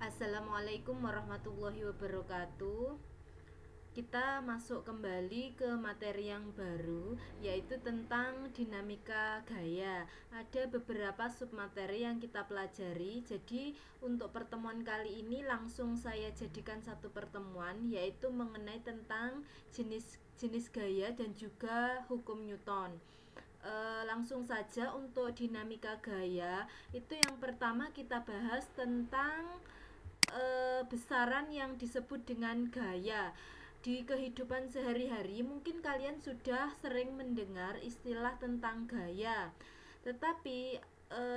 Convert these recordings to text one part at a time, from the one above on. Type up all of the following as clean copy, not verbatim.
Assalamualaikum warahmatullahi wabarakatuh. Kita masuk kembali ke materi yang baru, yaitu tentang dinamika gaya. Ada beberapa submateri yang kita pelajari. Jadi untuk pertemuan kali ini langsung saya jadikan satu pertemuan, yaitu mengenai tentang jenis gaya dan juga hukum Newton. Langsung saja untuk dinamika gaya. Itu yang pertama kita bahas tentang besaran yang disebut dengan gaya. Di kehidupan sehari-hari mungkin kalian sudah sering mendengar istilah tentang gaya. Tetapi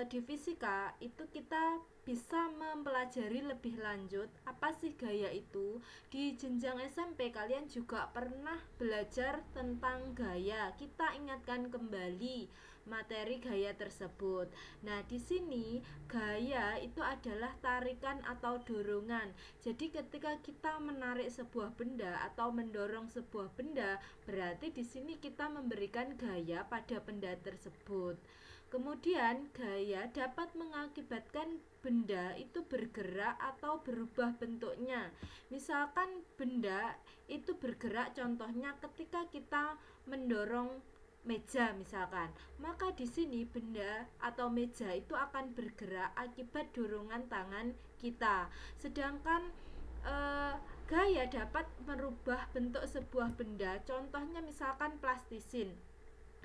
di fisika itu kita bisa mempelajari lebih lanjut apa sih gaya itu. Di jenjang SMP kalian juga pernah belajar tentang gaya. Kita ingatkan kembali materi gaya tersebut. Nah, di sini gaya itu adalah tarikan atau dorongan. Jadi ketika kita menarik sebuah benda atau mendorong sebuah benda, berarti di sini kita memberikan gaya pada benda tersebut. Kemudian gaya dapat mengakibatkan benda itu bergerak atau berubah bentuknya. Misalkan benda itu bergerak, contohnya ketika kita mendorong meja misalkan, maka di sini benda atau meja itu akan bergerak akibat dorongan tangan kita. Sedangkan gaya dapat merubah bentuk sebuah benda, contohnya misalkan plastisin.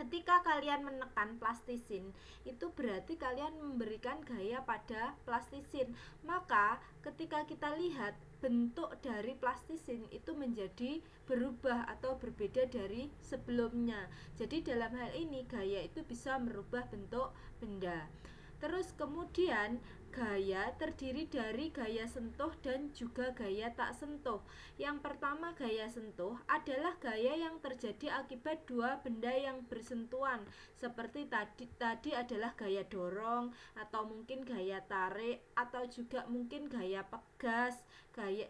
Ketika kalian menekan plastisin, itu berarti kalian memberikan gaya pada plastisin. Maka ketika kita lihat bentuk dari plastisin itu menjadi berubah atau berbeda dari sebelumnya. Jadi dalam hal ini gaya itu bisa merubah bentuk benda. Terus kemudian gaya terdiri dari gaya sentuh dan juga gaya tak sentuh. Yang pertama, gaya sentuh adalah gaya yang terjadi akibat dua benda yang bersentuhan. Seperti tadi adalah gaya dorong, atau mungkin gaya tarik, atau juga mungkin gaya pegas. Gaya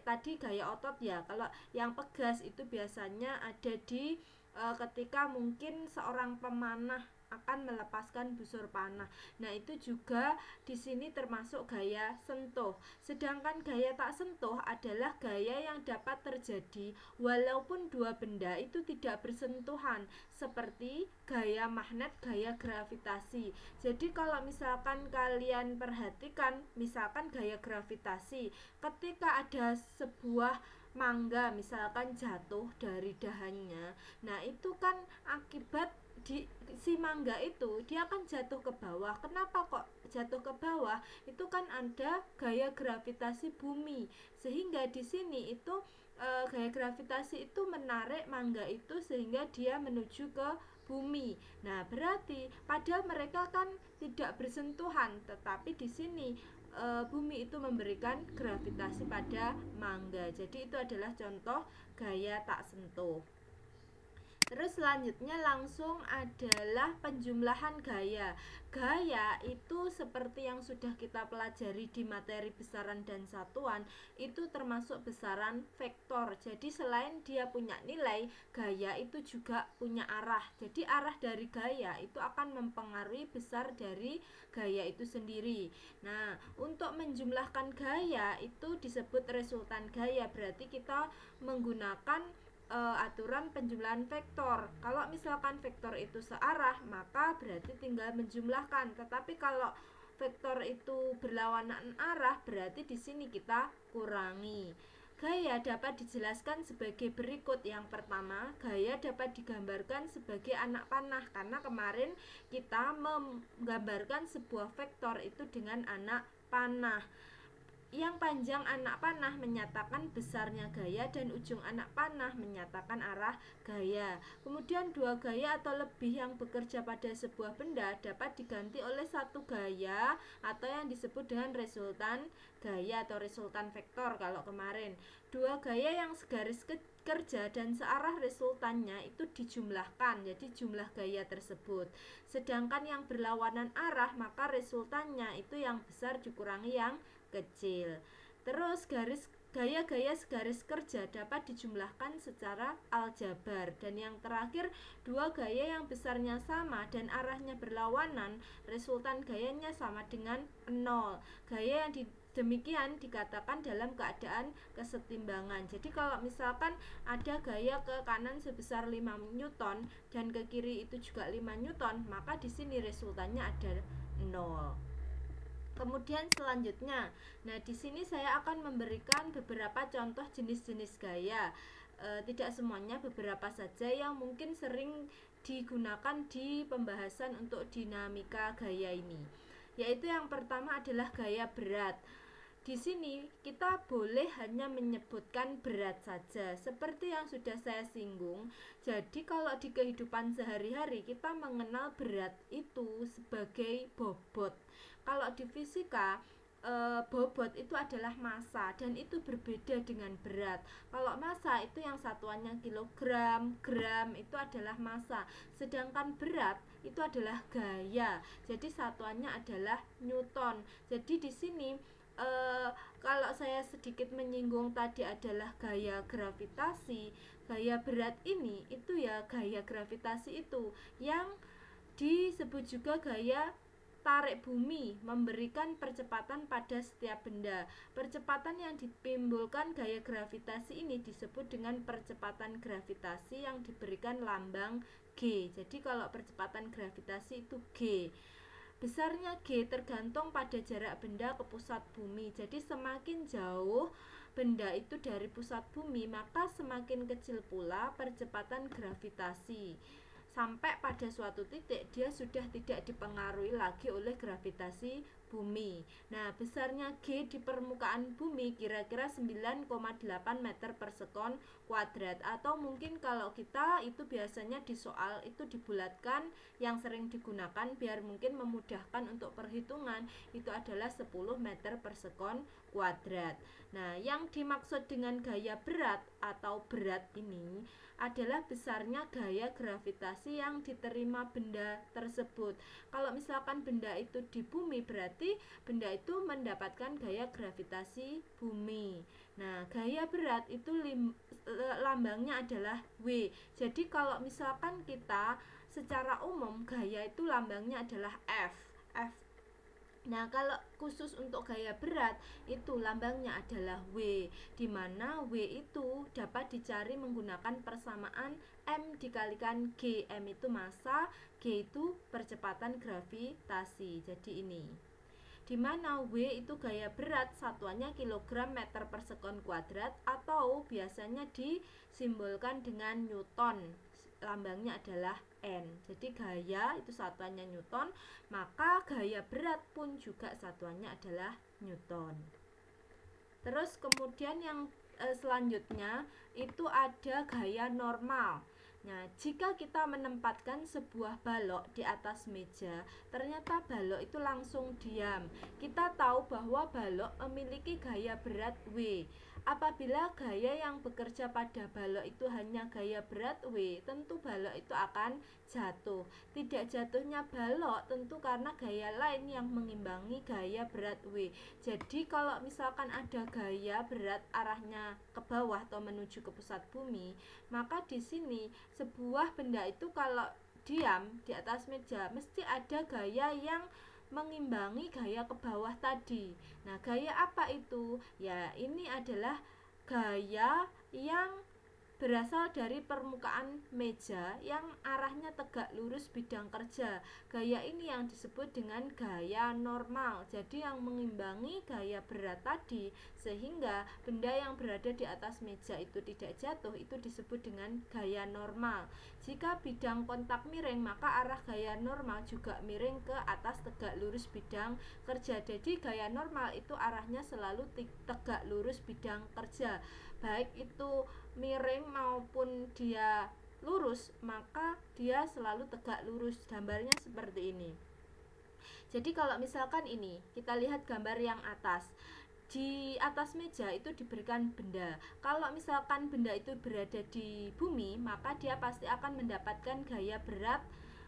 otot ya. Kalau yang pegas itu biasanya ada di ketika mungkin seorang pemanah akan melepaskan busur panah. Nah, itu juga di sini termasuk gaya sentuh. Sedangkan gaya tak sentuh adalah gaya yang dapat terjadi walaupun dua benda itu tidak bersentuhan, seperti gaya magnet, gaya gravitasi. Jadi kalau misalkan kalian perhatikan, misalkan gaya gravitasi, ketika ada sebuah mangga misalkan jatuh dari dahannya, nah itu kan akibat si mangga itu dia akan jatuh ke bawah. Kenapa kok jatuh ke bawah? Itu kan ada gaya gravitasi bumi, sehingga di sini itu gaya gravitasi itu menarik mangga itu sehingga dia menuju ke bumi. Nah, berarti padahal mereka kan tidak bersentuhan, tetapi di sini bumi itu memberikan gravitasi pada mangga. Jadi itu adalah contoh gaya tak sentuh. Terus selanjutnya langsung adalah penjumlahan gaya. Gaya itu seperti yang sudah kita pelajari di materi besaran dan satuan, itu termasuk besaran vektor. Jadi selain dia punya nilai, gaya itu juga punya arah. Jadi arah dari gaya itu akan mempengaruhi besar dari gaya itu sendiri. Nah, untuk menjumlahkan gaya itu disebut resultan gaya. Berarti kita menggunakan aturan penjumlahan vektor. Kalau misalkan vektor itu searah, maka berarti tinggal menjumlahkan. Tetapi kalau vektor itu berlawanan arah, berarti di sini kita kurangi. Gaya dapat dijelaskan sebagai berikut. Yang pertama, gaya dapat digambarkan sebagai anak panah, karena kemarin kita menggambarkan sebuah vektor itu dengan anak panah. Yang panjang anak panah menyatakan besarnya gaya dan ujung anak panah menyatakan arah gaya. Kemudian dua gaya atau lebih yang bekerja pada sebuah benda dapat diganti oleh satu gaya atau yang disebut dengan resultan gaya atau resultan vektor. Kalau kemarin dua gaya yang segaris kerja dan searah resultannya itu dijumlahkan, jadi jumlah gaya tersebut. Sedangkan yang berlawanan arah, maka resultannya itu yang besar dikurangi yang kecil. Terus gaya-gaya segaris kerja dapat dijumlahkan secara aljabar. Dan yang terakhir, dua gaya yang besarnya sama dan arahnya berlawanan, resultan gayanya sama dengan 0. Gaya yang demikian dikatakan dalam keadaan kesetimbangan. Jadi kalau misalkan ada gaya ke kanan sebesar 5 Newton dan ke kiri itu juga 5 Newton, maka di sini resultannya ada 0. Kemudian selanjutnya, nah di sini saya akan memberikan beberapa contoh jenis-jenis gaya. Tidak semuanya, beberapa saja yang mungkin sering digunakan di pembahasan untuk dinamika gaya ini. Yaitu yang pertama adalah gaya berat. Di sini kita boleh hanya menyebutkan berat saja, seperti yang sudah saya singgung. Jadi kalau di kehidupan sehari-hari kita mengenal berat itu sebagai bobot. Kalau di fisika bobot itu adalah massa dan itu berbeda dengan berat. Kalau massa itu yang satuannya kilogram, gram itu adalah massa. Sedangkan berat itu adalah gaya. Jadi satuannya adalah newton. Jadi di sini kalau saya sedikit menyinggung tadi adalah gaya gravitasi, gaya berat ini itu ya gaya gravitasi itu yang disebut juga gaya tarik bumi, memberikan percepatan pada setiap benda. Percepatan yang ditimbulkan gaya gravitasi ini disebut dengan percepatan gravitasi yang diberikan lambang G. Jadi kalau percepatan gravitasi itu G. Besarnya G tergantung pada jarak benda ke pusat bumi. Jadi semakin jauh benda itu dari pusat bumi, maka semakin kecil pula percepatan gravitasi. Sampai pada suatu titik dia sudah tidak dipengaruhi lagi oleh gravitasi bumi. Nah, besarnya G di permukaan bumi kira-kira 9,8 meter per sekon kuadrat, atau mungkin kalau kita itu biasanya di soal itu dibulatkan, yang sering digunakan biar mungkin memudahkan untuk perhitungan, itu adalah 10 meter per sekon kuadrat. Nah, yang dimaksud dengan gaya berat atau berat ini adalah besarnya gaya gravitasi yang diterima benda tersebut. Kalau misalkan benda itu di bumi, berarti benda itu mendapatkan gaya gravitasi bumi. Nah, gaya berat itu lambangnya adalah W. Jadi kalau misalkan kita secara umum gaya itu lambangnya adalah F. Nah, kalau khusus untuk gaya berat itu lambangnya adalah W, di mana W itu dapat dicari menggunakan persamaan M dikalikan G. M itu massa, G itu percepatan gravitasi. Jadi ini, di mana W itu gaya berat, satuannya kilogram meter per sekon kuadrat, atau biasanya disimbolkan dengan Newton. Lambangnya adalah N. Jadi gaya itu satuannya Newton, maka gaya berat pun juga satuannya adalah Newton. Terus kemudian yang selanjutnya itu ada gaya normal. Nah, jika kita menempatkan sebuah balok di atas meja, ternyata balok itu langsung diam. Kita tahu bahwa balok memiliki gaya berat W. Apabila gaya yang bekerja pada balok itu hanya gaya berat W, tentu balok itu akan jatuh. Tidak jatuhnya balok tentu karena gaya lain yang mengimbangi gaya berat W. Jadi kalau misalkan ada gaya berat arahnya ke bawah atau menuju ke pusat bumi, maka di sini sebuah benda itu kalau diam di atas meja mesti ada gaya yang mengimbangi gaya ke bawah tadi. Nah, gaya apa itu? Ya, ini adalah gaya yang berasal dari permukaan meja yang arahnya tegak lurus bidang kerja. Gaya ini yang disebut dengan gaya normal. Jadi yang mengimbangi gaya berat tadi, sehingga benda yang berada di atas meja itu tidak jatuh, itu disebut dengan gaya normal. Jika bidang kontak miring, maka arah gaya normal juga miring ke atas tegak lurus bidang kerja. Jadi gaya normal itu arahnya selalu tegak lurus bidang kerja. Baik itu miring maupun dia lurus, maka dia selalu tegak lurus. Gambarnya seperti ini. Jadi kalau misalkan ini kita lihat gambar yang atas, di atas meja itu diberikan benda. Kalau misalkan benda itu berada di bumi, maka dia pasti akan mendapatkan gaya berat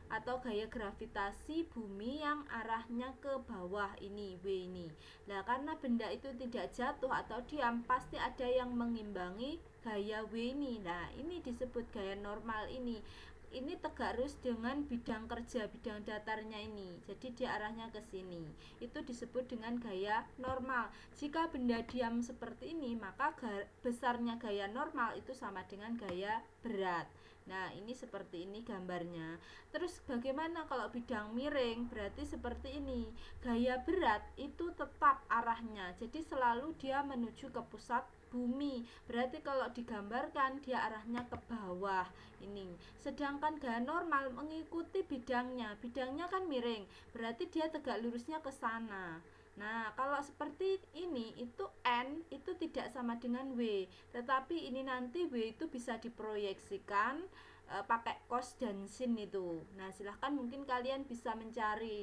atau gaya gravitasi bumi yang arahnya ke bawah ini, W ini. Nah, karena benda itu tidak jatuh atau diam, pasti ada yang mengimbangi gaya W ini. Nah, ini disebut gaya normal ini. ini tegak lurus dengan bidang kerja, bidang datarnya ini. Jadi dia arahnya ke sini. Itu disebut dengan gaya normal. Jika benda diam seperti ini, maka besarnya gaya normal itu sama dengan gaya berat. Nah, ini seperti ini gambarnya. Terus bagaimana kalau bidang miring? Berarti seperti ini. Gaya berat itu tetap arahnya. Jadi selalu dia menuju ke pusat bumi. Berarti kalau digambarkan dia arahnya ke bawah ini. Sedangkan gaya normal mengikuti bidangnya. Bidangnya kan miring. Berarti dia tegak lurusnya ke sana. Nah, kalau seperti ini itu N itu tidak sama dengan W, tetapi ini nanti W itu bisa diproyeksikan pakai cos dan sin itu. Nah, silahkan mungkin kalian bisa mencari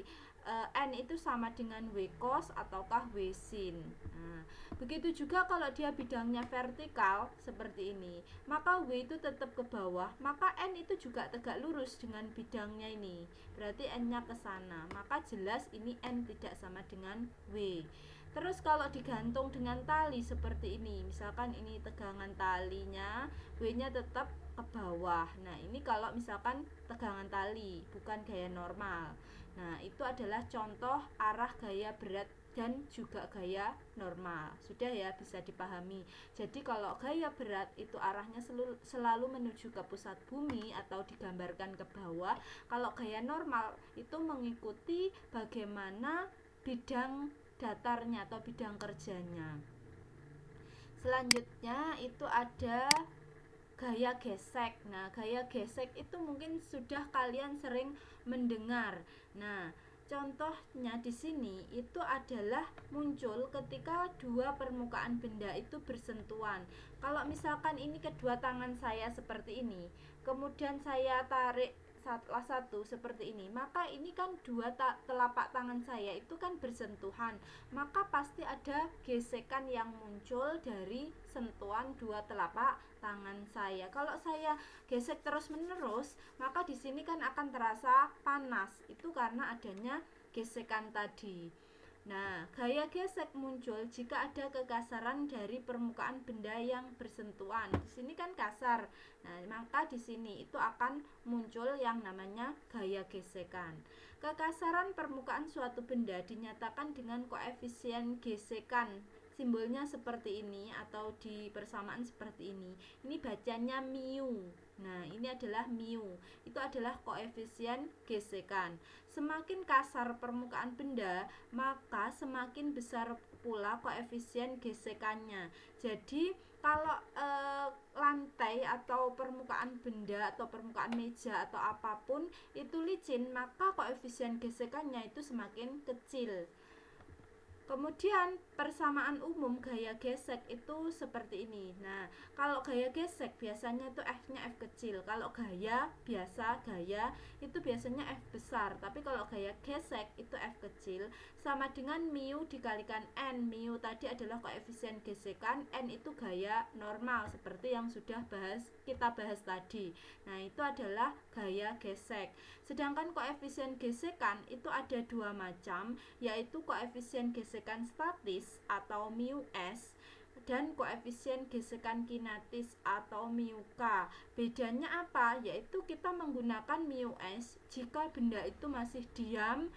N itu sama dengan W cos ataukah W sin. Nah, begitu juga kalau dia bidangnya vertikal seperti ini, maka W itu tetap ke bawah, maka N itu juga tegak lurus dengan bidangnya ini. Berarti N-nya ke sana, maka jelas ini N tidak sama dengan W. Terus kalau digantung dengan tali seperti ini, misalkan ini tegangan talinya, W-nya tetap ke bawah. Nah, ini kalau misalkan tegangan tali, bukan gaya normal. Nah, itu adalah contoh arah gaya berat dan juga gaya normal. Sudah ya, bisa dipahami. Jadi kalau gaya berat itu arahnya selalu menuju ke pusat bumi atau digambarkan ke bawah. Kalau gaya normal itu mengikuti bagaimana bidang datarnya atau bidang kerjanya. Selanjutnya itu ada gaya gesek. Nah, gaya gesek itu mungkin sudah kalian sering mendengar. Nah, contohnya di sini itu adalah muncul ketika dua permukaan benda itu bersentuhan. Kalau misalkan ini kedua tangan saya seperti ini, kemudian saya tarik salah satu seperti ini, maka ini kan dua telapak tangan saya itu kan bersentuhan, maka pasti ada gesekan yang muncul dari sentuhan dua telapak tangan saya. Kalau saya gesek terus menerus, maka di sini kan akan terasa panas, itu karena adanya gesekan tadi. Nah, gaya gesek muncul jika ada kekasaran dari permukaan benda yang bersentuhan. Di sini kan kasar. Nah, maka di sini itu akan muncul yang namanya gaya gesekan. Kekasaran permukaan suatu benda dinyatakan dengan koefisien gesekan. Simbolnya seperti ini atau di persamaan seperti ini. Ini bacanya mu. Nah, ini adalah mu. Itu adalah koefisien gesekan. Semakin kasar permukaan benda, maka semakin besar pula koefisien gesekannya. Jadi, kalau lantai atau permukaan benda atau permukaan meja atau apapun itu licin, maka koefisien gesekannya itu semakin kecil. Kemudian persamaan umum gaya gesek itu seperti ini. Nah, kalau gaya gesek biasanya itu F-nya F kecil. Kalau gaya biasa, gaya itu biasanya F besar. Tapi kalau gaya gesek itu F kecil sama dengan mu dikalikan N. Mu tadi adalah koefisien gesekan, N itu gaya normal seperti yang sudah kita bahas tadi. Nah, itu adalah gaya gesek. Sedangkan koefisien gesekan itu ada dua macam, yaitu koefisien gesekan statis atau mu S dan koefisien gesekan kinetis atau mu K. Bedanya apa? Yaitu kita menggunakan mu S jika benda itu masih diam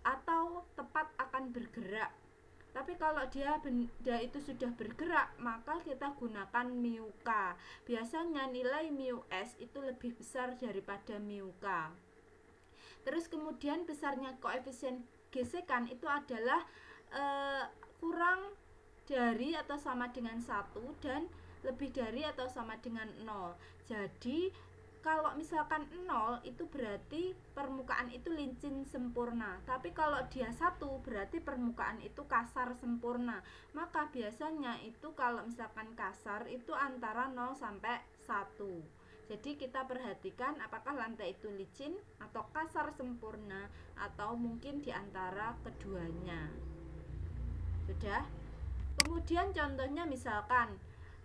atau tepat akan bergerak. Tapi kalau benda itu sudah bergerak, maka kita gunakan mu K. Biasanya nilai mu S itu lebih besar daripada mu K. Terus kemudian besarnya koefisien gesekan itu adalah kurang dari atau sama dengan 1 dan lebih dari atau sama dengan 0. Jadi kalau misalkan 0 itu berarti permukaan itu licin sempurna. Tapi kalau dia 1 berarti permukaan itu kasar sempurna. Maka biasanya itu kalau misalkan kasar itu antara 0 sampai 1. Jadi kita perhatikan apakah lantai itu licin atau kasar sempurna atau mungkin di antara keduanya. Sudah? Kemudian contohnya misalkan,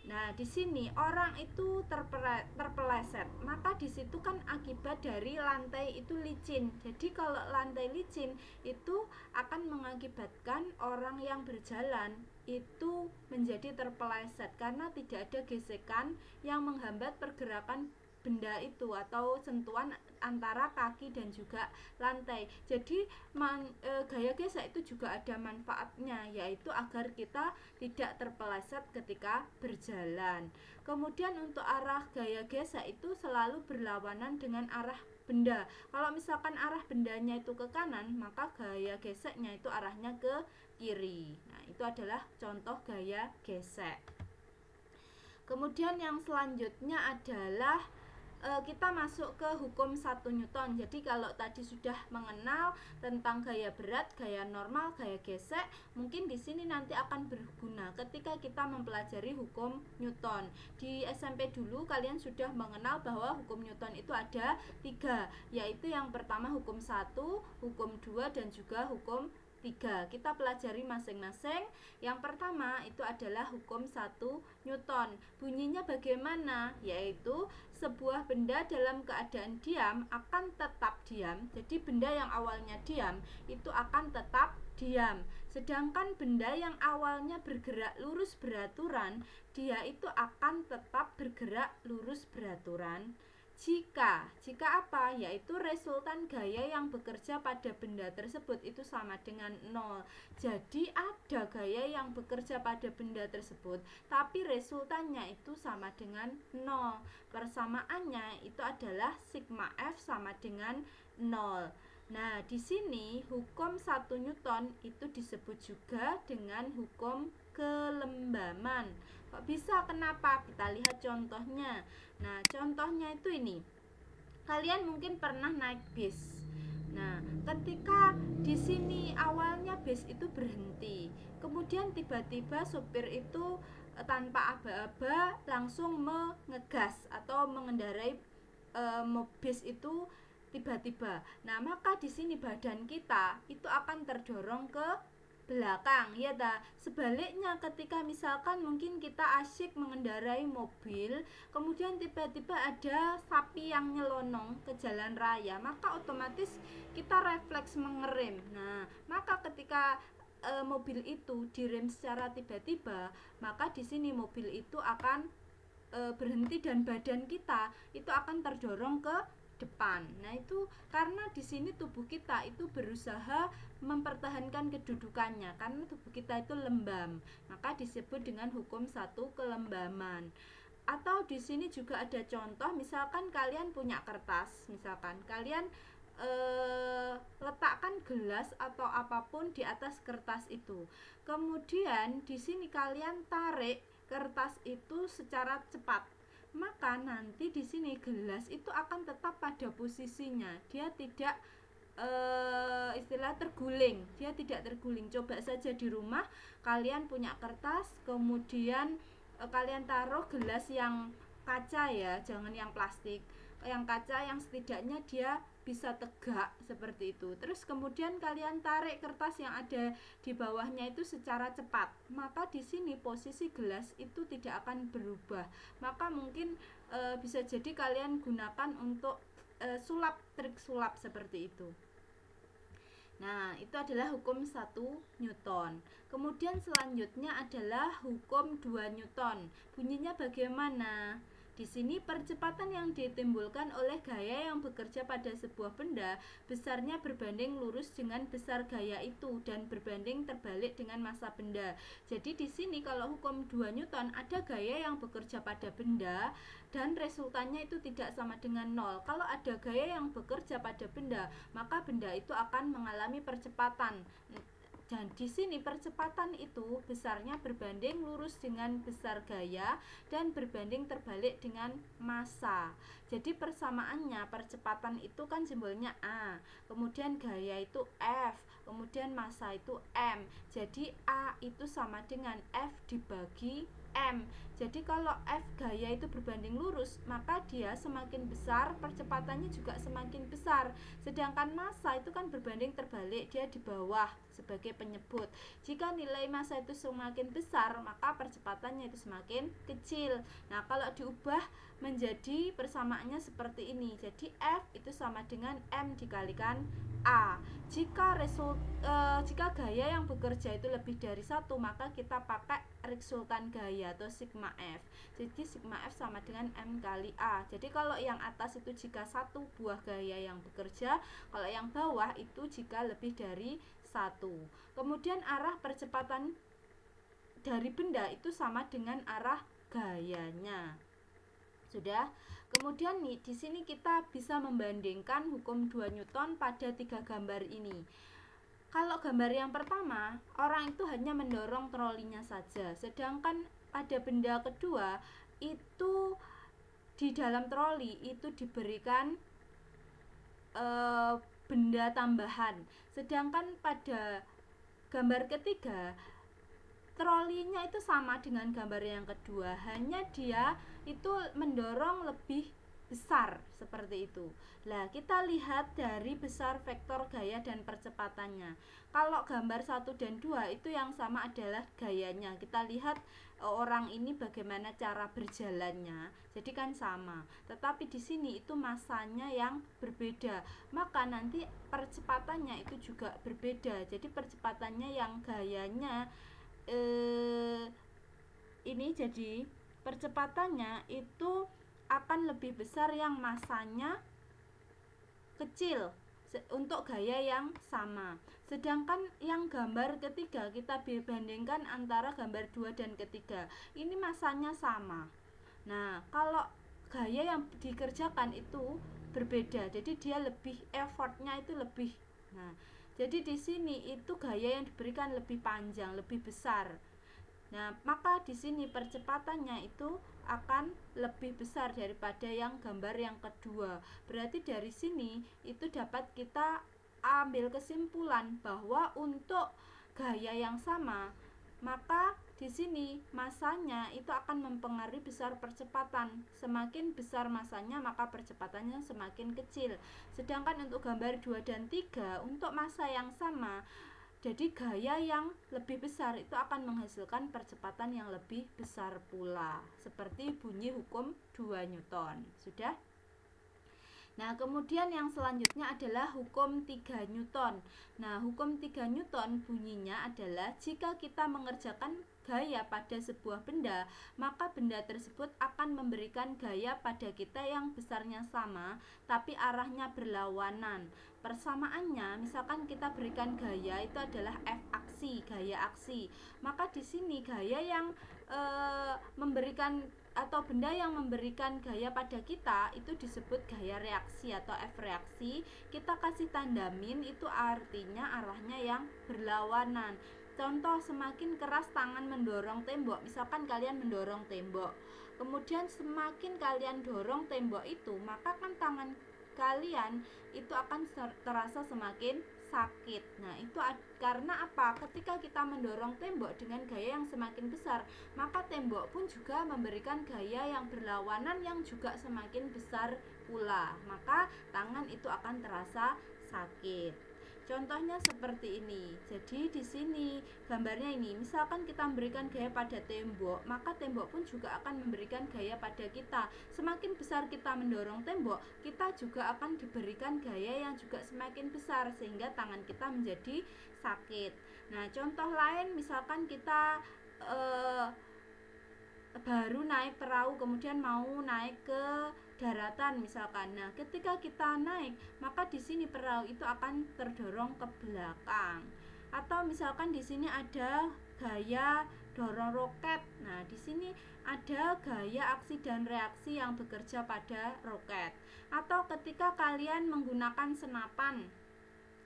nah di sini orang itu terpeleset, maka di situ kan akibat dari lantai itu licin. Jadi kalau lantai licin itu akan mengakibatkan orang yang berjalan itu menjadi terpeleset karena tidak ada gesekan yang menghambat pergerakan benda itu atau sentuhan antara kaki dan juga lantai. Jadi gaya gesek itu juga ada manfaatnya, yaitu agar kita tidak terpeleset ketika berjalan. Kemudian untuk arah gaya gesek itu selalu berlawanan dengan arah benda. Kalau misalkan arah bendanya itu ke kanan, maka gaya geseknya itu arahnya ke kiri. Nah, itu adalah contoh gaya gesek. Kemudian yang selanjutnya adalah kita masuk ke hukum 1 Newton. Jadi kalau tadi sudah mengenal tentang gaya berat, gaya normal, gaya gesek, mungkin di sini nanti akan berguna ketika kita mempelajari hukum Newton. Di SMP dulu kalian sudah mengenal bahwa hukum Newton itu ada 3, yaitu yang pertama hukum 1, hukum 2, dan juga hukum 3. Kita pelajari masing-masing. Yang pertama itu adalah hukum 1 Newton. Bunyinya bagaimana? Yaitu sebuah benda dalam keadaan diam akan tetap diam. Jadi benda yang awalnya diam itu akan tetap diam. Sedangkan benda yang awalnya bergerak lurus beraturan, dia itu akan tetap bergerak lurus beraturan jika apa? Yaitu resultan gaya yang bekerja pada benda tersebut itu sama dengan 0. Jadi ada gaya yang bekerja pada benda tersebut, tapi resultannya itu sama dengan 0. Persamaannya itu adalah sigma F sama dengan 0. Nah, di sini hukum 1 Newton itu disebut juga dengan hukum kelembaman. Kok bisa? Kenapa? Kita lihat contohnya. Nah, contohnya itu ini. Kalian mungkin pernah naik bis. Nah, ketika di sini awalnya bis itu berhenti, kemudian tiba-tiba sopir itu tanpa aba-aba langsung mengegas atau mengendarai bis itu tiba-tiba. Nah, maka di sini badan kita itu akan terdorong ke belakang, ya ta. Sebaliknya ketika misalkan mungkin kita asyik mengendarai mobil, kemudian tiba-tiba ada sapi yang nyelonong ke jalan raya, maka otomatis kita refleks mengerem. Nah, maka ketika mobil itu direm secara tiba-tiba, maka di sini mobil itu akan berhenti dan badan kita itu akan terdorong ke depan. Nah, itu karena di sini tubuh kita itu berusaha mempertahankan kedudukannya karena tubuh kita itu lembam. Maka disebut dengan hukum 1 kelembaman. Atau di sini juga ada contoh, misalkan kalian punya kertas, misalkan kalian letakkan gelas atau apapun di atas kertas itu. Kemudian di sini kalian tarik kertas itu secara cepat, maka nanti di sini gelas itu akan tetap pada posisinya. Dia tidak istilah terguling. Dia tidak terguling. Coba saja di rumah kalian punya kertas, kemudian kalian taruh gelas yang kaca ya, jangan yang plastik. Yang kaca yang setidaknya dia bisa tegak seperti itu. Terus kemudian kalian tarik kertas yang ada di bawahnya itu secara cepat, maka di sini posisi gelas itu tidak akan berubah. Maka mungkin bisa jadi kalian gunakan untuk trik sulap seperti itu. Nah, itu adalah hukum 1 Newton. Kemudian selanjutnya adalah hukum 2 Newton. Bunyinya bagaimana? Di sini percepatan yang ditimbulkan oleh gaya yang bekerja pada sebuah benda besarnya berbanding lurus dengan besar gaya itu dan berbanding terbalik dengan massa benda. Jadi di sini kalau hukum 2 Newton ada gaya yang bekerja pada benda dan resultannya itu tidak sama dengan 0. Kalau ada gaya yang bekerja pada benda, maka benda itu akan mengalami percepatan. Dan di sini percepatan itu besarnya berbanding lurus dengan besar gaya dan berbanding terbalik dengan massa. Jadi persamaannya, percepatan itu kan simbolnya A, kemudian gaya itu F, kemudian massa itu M. Jadi A itu sama dengan F dibagi M. Jadi kalau F gaya itu berbanding lurus, maka dia semakin besar, percepatannya juga semakin besar. Sedangkan massa itu kan berbanding terbalik, dia di bawah sebagai penyebut. Jika nilai massa itu semakin besar, maka percepatannya itu semakin kecil. Nah, kalau diubah menjadi persamaannya seperti ini. Jadi F itu sama dengan M dikalikan A. Jika gaya yang bekerja itu lebih dari 1, maka kita pakai resultan gaya atau sigma F. Jadi sigma F sama dengan M kali A. Jadi kalau yang atas itu jika satu buah gaya yang bekerja, kalau yang bawah itu jika lebih dari satu. Kemudian arah percepatan dari benda itu sama dengan arah gayanya. Sudah. Kemudian nih di sini kita bisa membandingkan hukum 2 Newton pada 3 gambar ini. Kalau gambar yang pertama, orang itu hanya mendorong trolinya saja, sedangkan pada benda kedua itu di dalam troli itu diberikan benda tambahan, sedangkan pada gambar ketiga trolinya itu sama dengan gambar yang kedua, hanya dia itu mendorong lebih besar seperti itu. Nah, kita lihat dari besar vektor gaya dan percepatannya. Kalau gambar 1 dan 2 itu yang sama adalah gayanya. Kita lihat orang ini bagaimana cara berjalannya. Jadi kan sama. Tetapi di sini itu masanya yang berbeda. Maka nanti percepatannya itu juga berbeda. Jadi percepatannya yang gayanya ini jadi percepatannya itu akan lebih besar yang masanya kecil untuk gaya yang sama. Sedangkan yang gambar ketiga kita bandingkan antara gambar 2 dan ketiga. Ini masanya sama. Nah, kalau gaya yang dikerjakan itu berbeda. Jadi dia lebih effortnya itu lebih. Nah, jadi di sini itu gaya yang diberikan lebih panjang, lebih besar. Nah, maka di sini percepatannya itu akan lebih besar daripada yang gambar yang kedua. Berarti dari sini itu dapat kita ambil kesimpulan bahwa untuk gaya yang sama, maka di sini masanya itu akan mempengaruhi besar percepatan. Semakin besar masanya, maka percepatannya semakin kecil. Sedangkan untuk gambar 2 dan 3 untuk massa yang sama, jadi gaya yang lebih besar itu akan menghasilkan percepatan yang lebih besar pula. Seperti bunyi hukum 2 Newton. Sudah? Nah, kemudian yang selanjutnya adalah hukum 3 Newton. Nah, hukum 3 Newton bunyinya adalah jika kita mengerjakan gaya pada sebuah benda, maka benda tersebut akan memberikan gaya pada kita yang besarnya sama, tapi arahnya berlawanan. Persamaannya, misalkan kita berikan gaya itu adalah F aksi, gaya aksi. Maka di sini gaya yang memberikan atau benda yang memberikan gaya pada kita itu disebut gaya reaksi atau F reaksi. Kita kasih tanda min itu artinya arahnya yang berlawanan. Contoh, semakin keras tangan mendorong tembok. Misalkan kalian mendorong tembok, kemudian semakin kalian dorong tembok itu, maka kan tangan kalian itu akan terasa semakin sakit. Nah, itu karena apa? Ketika kita mendorong tembok dengan gaya yang semakin besar, maka tembok pun juga memberikan gaya yang berlawanan yang juga semakin besar pula. Maka tangan itu akan terasa sakit. Contohnya seperti ini. Jadi di sini gambarnya ini, misalkan kita memberikan gaya pada tembok, maka tembok pun juga akan memberikan gaya pada kita. Semakin besar kita mendorong tembok, kita juga akan diberikan gaya yang juga semakin besar sehingga tangan kita menjadi sakit. Nah, contoh lain misalkan kita baru naik perahu kemudian mau naik ke daratan misalkan. Nah, ketika kita naik, maka di sini perahu itu akan terdorong ke belakang. Atau misalkan di sini ada gaya dorong roket. Nah, di sini ada gaya aksi dan reaksi yang bekerja pada roket. Atau ketika kalian menggunakan senapan.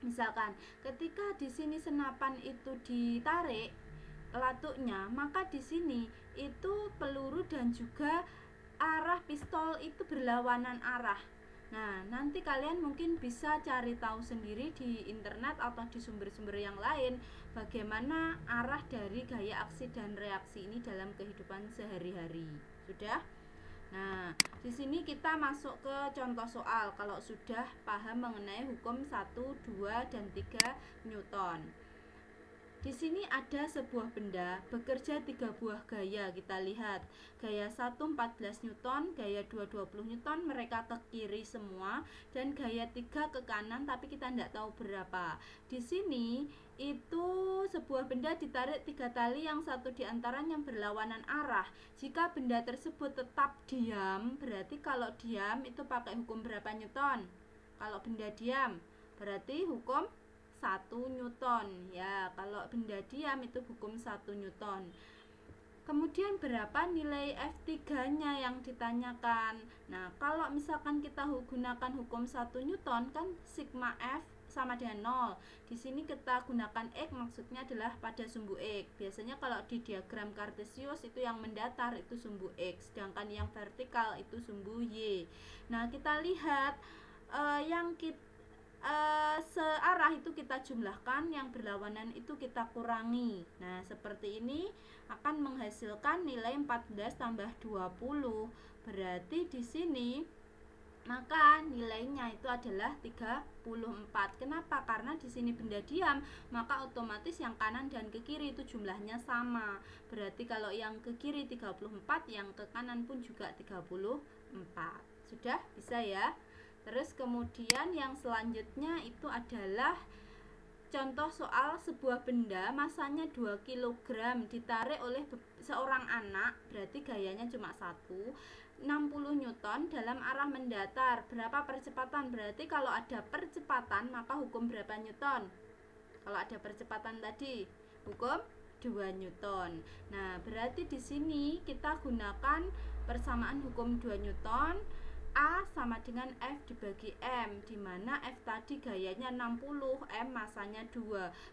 Misalkan ketika di sini senapan itu ditarik latuknya, maka di sini itu peluru dan juga arah pistol itu berlawanan arah. Nah, nanti kalian mungkin bisa cari tahu sendiri di internet atau di sumber-sumber yang lain bagaimana arah dari gaya aksi dan reaksi ini dalam kehidupan sehari-hari. Sudah? Nah, di sini kita masuk ke contoh soal kalau sudah paham mengenai hukum 1, 2, dan 3 Newton. Di sini ada sebuah benda bekerja 3 buah gaya. Kita lihat gaya 1 14 Newton, gaya 2 20 Newton, mereka ke kiri semua, dan gaya 3 ke kanan tapi kita tidak tahu berapa. Di sini itu sebuah benda ditarik 3 tali yang satu diantaranya berlawanan arah. Jika benda tersebut tetap diam, berarti kalau diam itu pakai hukum berapa Newton? Kalau benda diam berarti hukum 1 Newton ya. Kalau benda diam itu hukum 1 Newton. Kemudian berapa nilai F3 nya yang ditanyakan. Nah kalau misalkan kita gunakan hukum 1 Newton kan sigma F sama dengan 0. Di sini kita gunakan X, maksudnya adalah pada sumbu X. Biasanya kalau di diagram kartesius itu yang mendatar itu sumbu X, sedangkan yang vertikal itu sumbu Y. Nah kita lihat yang kita searah itu kita jumlahkan, yang berlawanan itu kita kurangi. Nah seperti ini akan menghasilkan nilai 14 tambah 20. Berarti di sini maka nilainya itu adalah 34. Kenapa? Karena di sini benda diam, maka otomatis yang kanan dan ke kiri itu jumlahnya sama. Berarti kalau yang ke kiri 34, yang ke kanan pun juga 34. Sudah bisa ya? Terus kemudian yang selanjutnya itu adalah contoh soal sebuah benda masanya 2 kg ditarik oleh seorang anak, berarti gayanya cuma 60 Newton dalam arah mendatar. Berapa percepatan? Berarti kalau ada percepatan maka hukum berapa Newton? Kalau ada percepatan tadi hukum 2 Newton. Nah, berarti di sini kita gunakan persamaan hukum 2 Newton. A sama dengan F dibagi M, di mana F tadi gayanya 60, M masanya 2.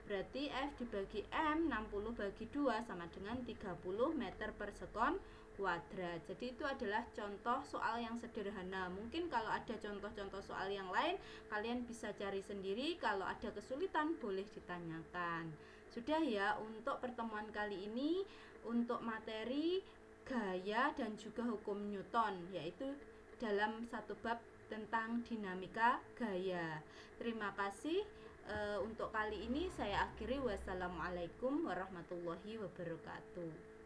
Berarti F dibagi M 60 bagi 2 sama dengan 30 meter per sekon kuadrat. Jadi itu adalah contoh soal yang sederhana. Mungkin kalau ada contoh-contoh soal yang lain kalian bisa cari sendiri. Kalau ada kesulitan boleh ditanyakan. Sudah ya untuk pertemuan kali ini untuk materi gaya dan juga hukum Newton, yaitu dalam satu bab tentang dinamika gaya. Terima kasih. Untuk kali ini saya akhiri. Wassalamualaikum warahmatullahi wabarakatuh.